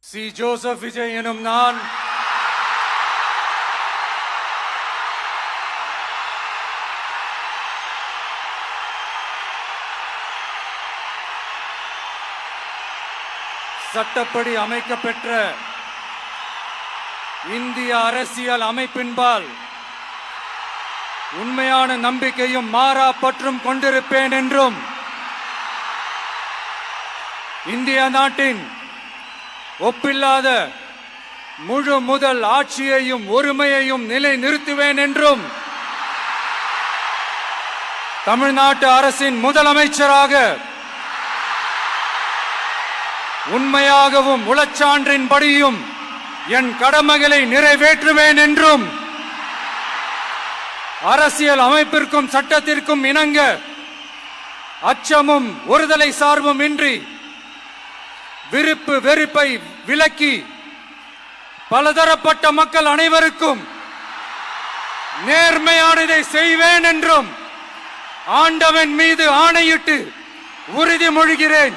C. Joseph Vijay எனும் நான் சட்டப்படி அமைக்கப்பெற்ற இந்திய அரசியல் அமைப்பின்பால் உண்மையான நம்பிக்கையும் மாறா பற்றும் கொண்டிருப்பேன் என்றும் இந்திய நாட்டின் ஒப்பில்லாத முழு முதல் ஆட்சியையும் ஒருமையையும் நிலை நிறுத்துவேன் என்றும் தமிழ்நாட்டு அரசின் முதலமைச்சராக உண்மையாகவும் உளச்சான்றின்படியும் என் கடமைகளை நிறைவேற்றுவேன் என்றும் அரசியல் அமைப்பிற்கும் சட்டத்திற்கும் இணங்க அச்சமும் ஒருதலை சார்பும் இன்றி விருப்பு வெறுப்பை விலக்கி பலதரப்பட்ட மக்கள் அனைவருக்கும் நேர்மையானதை செய்வேன் என்றும் ஆண்டவன் மீது ஆணையிட்டு உறுதிமொழிகிறேன்.